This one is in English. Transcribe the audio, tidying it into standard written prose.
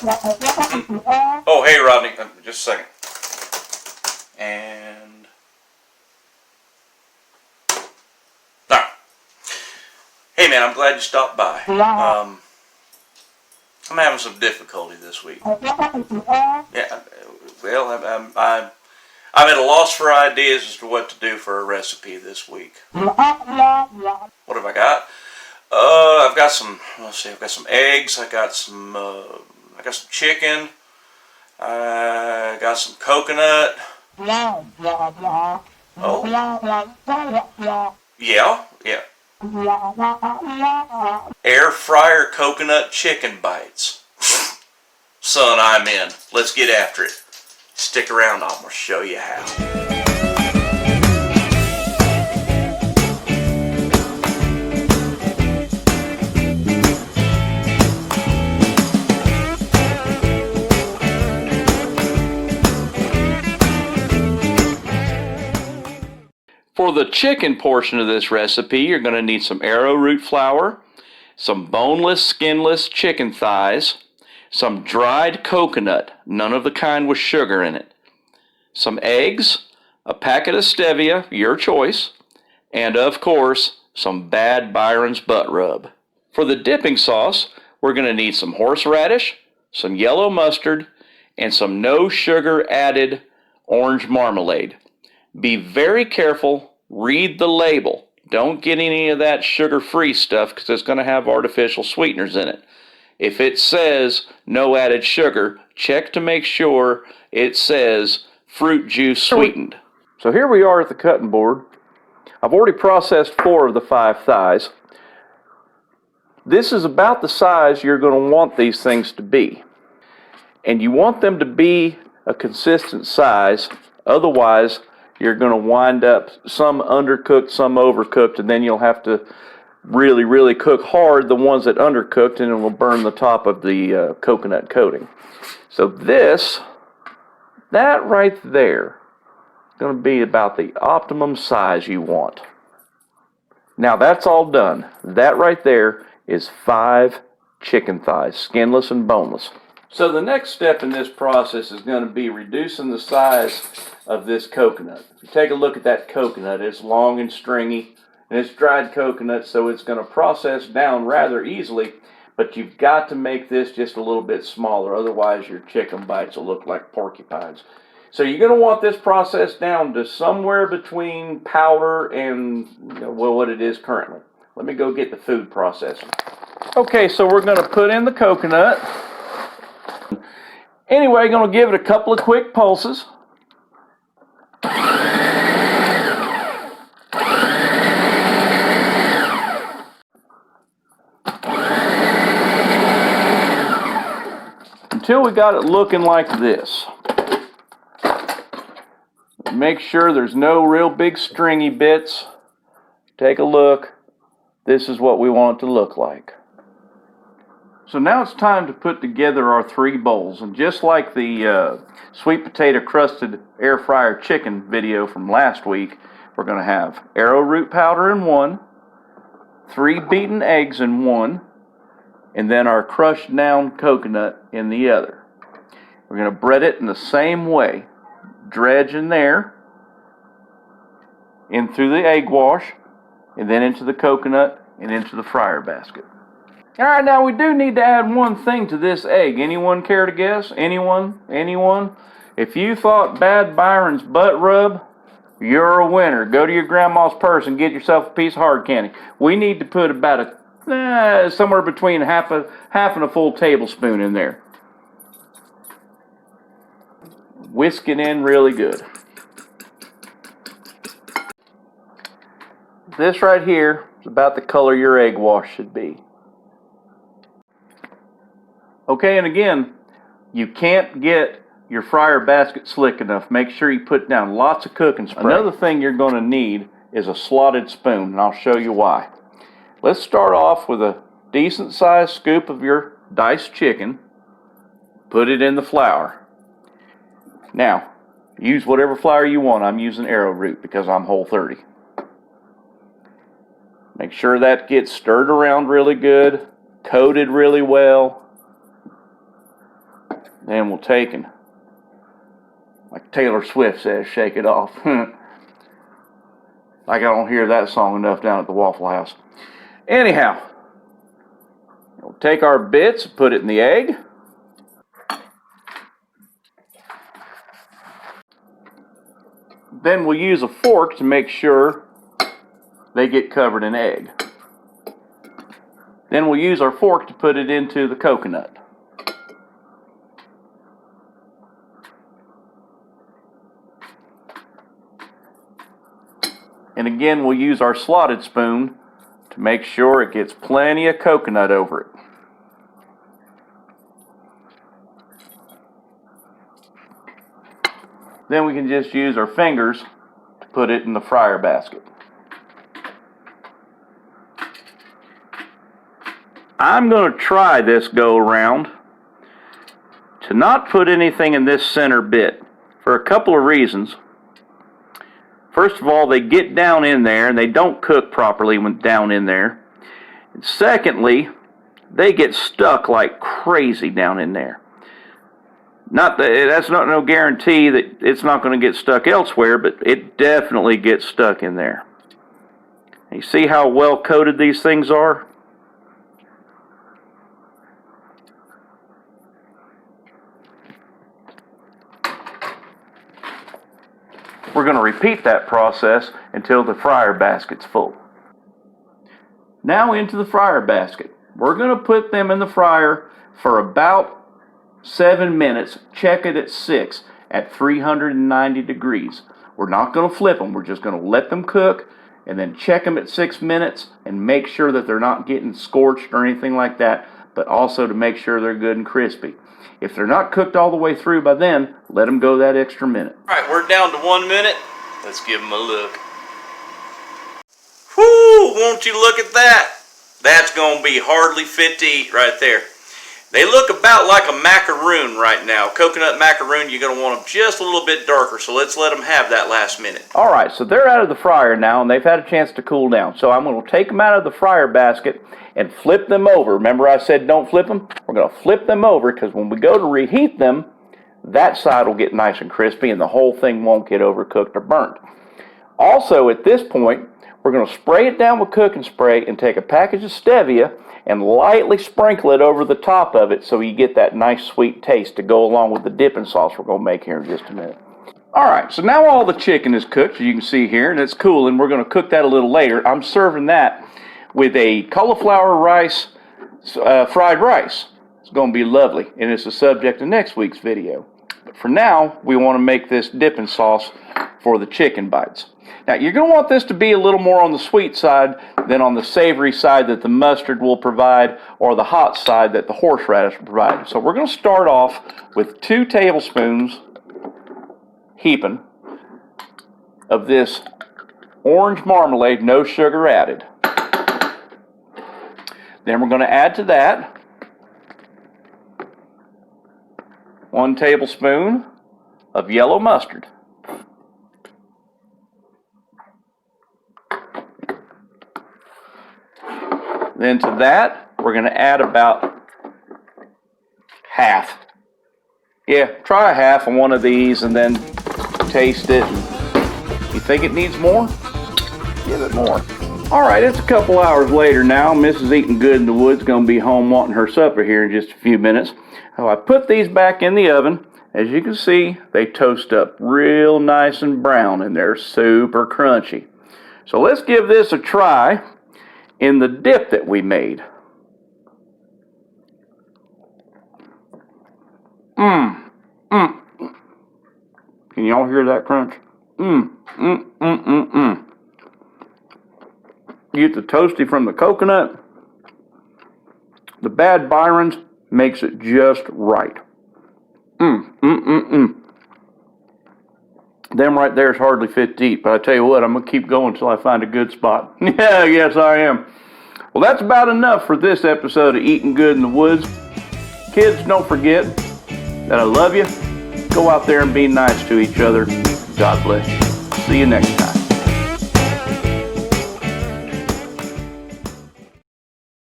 Oh, hey, Rodney. Just a second. And... Alright. Hey, man, I'm glad you stopped by. I'm having some difficulty this week. Yeah, well, I'm at a loss for ideas as to what to do for a recipe this week. What have I got? I've got some. Let's see. I've got some eggs. I got some chicken. I got some coconut. Oh. Yeah. Air fryer coconut chicken bites. Son, I'm in. Let's get after it. Stick around, I'm going to show you how. For the chicken portion of this recipe, you're going to need some arrowroot flour, some boneless, skinless chicken thighs, some dried coconut, none of the kind with sugar in it, some eggs, a packet of stevia, your choice, and of course, some Bad Byron's butt rub. For the dipping sauce, we're going to need some horseradish, some yellow mustard, and some no sugar added orange marmalade. Be very careful, read the label. Don't get any of that sugar-free stuff because it's going to have artificial sweeteners in it. If it says no added sugar, check to make sure it says fruit juice sweetened. So here we are at the cutting board. I've already processed 4 of the 5 thighs. This is about the size you're going to want these things to be. And you want them to be a consistent size, otherwise you're going to wind up some undercooked, some overcooked, and then you'll have to really cook hard the ones that undercooked, and it will burn the top of the coconut coating. So that right there is going to be about the optimum size you want. Now that's all done. That right there is 5 chicken thighs, skinless and boneless. So the next step in this process is going to be reducing the size of this coconut. If you take a look at that coconut, it's long and stringy, and it's dried coconut, so it's going to process down rather easily, but you've got to make this just a little bit smaller, otherwise your chicken bites will look like porcupines. So you're going to want this processed down to somewhere between powder and what it is currently. Let me go get the food processor. Okay, so we're going to put in the coconut. Anyway, going to give it a couple of quick pulses. Until we got it looking like this. Make sure there's no real big stringy bits. Take a look. This is what we want it to look like. So now it's time to put together our 3 bowls. And just like the sweet potato crusted air fryer chicken video from last week, we're going to have arrowroot powder in one, 3 beaten eggs in one, and then our crushed down coconut in the other. We're going to bread it in the same way. Dredge in there, in through the egg wash, and then into the coconut and into the fryer basket. Alright, now we do need to add one thing to this egg. Anyone care to guess? Anyone? If you thought Bad Byron's butt rub, you're a winner. Go to your grandma's purse and get yourself a piece of hard candy. We need to put about somewhere between half and a full tablespoon in there. Whisk it in really good. This right here is about the color your egg wash should be. Okay, and again, you can't get your fryer basket slick enough. Make sure you put down lots of cooking spray. Another thing you're going to need is a slotted spoon, and I'll show you why. Let's start off with a decent sized scoop of your diced chicken. Put it in the flour. Now, use whatever flour you want. I'm using arrowroot because I'm Whole30. Make sure that gets stirred around really good, coated really well. Then we'll take and, like Taylor Swift says, shake it off. Like I don't hear that song enough down at the Waffle House. Anyhow, we'll take our bits and put it in the egg. Then we'll use a fork to make sure they get covered in egg. Then we'll use our fork to put it into the coconut. And again, we'll use our slotted spoon to make sure it gets plenty of coconut over it. Then we can just use our fingers to put it in the fryer basket. I'm going to try this go around to not put anything in this center bit for a couple of reasons. First of all, they get down in there and they don't cook properly when down in there. And secondly, they get stuck like crazy down in there. That's not no guarantee that it's not going to get stuck elsewhere, but it definitely gets stuck in there. You see how well coated these things are? We're going to repeat that process until the fryer basket's full. Now into the fryer basket. We're going to put them in the fryer for about 7 minutes. Check it at 6 at 390 degrees. We're not going to flip them. We're just going to let them cook and then check them at 6 minutes and make sure that they're not getting scorched or anything like that, but also to make sure they're good and crispy. If they're not cooked all the way through by then, let them go that extra minute. All right, we're down to 1 minute. Let's give them a look. Whoo, won't you look at that? That's going to be hardly fit to eat right there. They look about like a macaroon right now. Coconut macaroon, you're going to want them just a little bit darker, so let's let them have that last minute. All right, so they're out of the fryer now, and they've had a chance to cool down. So I'm going to take them out of the fryer basket and flip them over. Remember I said don't flip them? We're going to flip them over because when we go to reheat them, that side will get nice and crispy and the whole thing won't get overcooked or burnt. Also, at this point, we're going to spray it down with cooking spray and take a package of stevia and lightly sprinkle it over the top of it so you get that nice sweet taste to go along with the dipping sauce we're going to make here in just a minute. Alright, so now all the chicken is cooked, as you can see here, and it's cooling. We're going to cook that a little later. I'm serving that with a cauliflower rice, fried rice. It's going to be lovely, and it's the subject of next week's video. But for now, we want to make this dipping sauce for the chicken bites. Now, you're going to want this to be a little more on the sweet side than on the savory side that the mustard will provide or the hot side that the horseradish will provide. So we're going to start off with 2 tablespoons heaping of this orange marmalade, no sugar added. Then we're going to add to that 1 tablespoon of yellow mustard. Then to that, we're going to add about half. Yeah, try a half on one of these and then taste it. You think it needs more? Give it more. Alright, it's a couple hours later now. Mrs. Eating Good in the Woods going to be home wanting her supper here in just a few minutes. So I put these back in the oven. As you can see, they toast up real nice and brown and they're super crunchy. So let's give this a try in the dip that we made. Can y'all hear that crunch? You get the toasty from the coconut. The Bad Byron's makes it just right. Them right there is hardly fit to eat, but I tell you what, I'm going to keep going until I find a good spot. Yeah, yes I am. Well, that's about enough for this episode of Eating Good in the Woods. Kids, don't forget that I love you. Go out there and be nice to each other. God bless you. See you next time.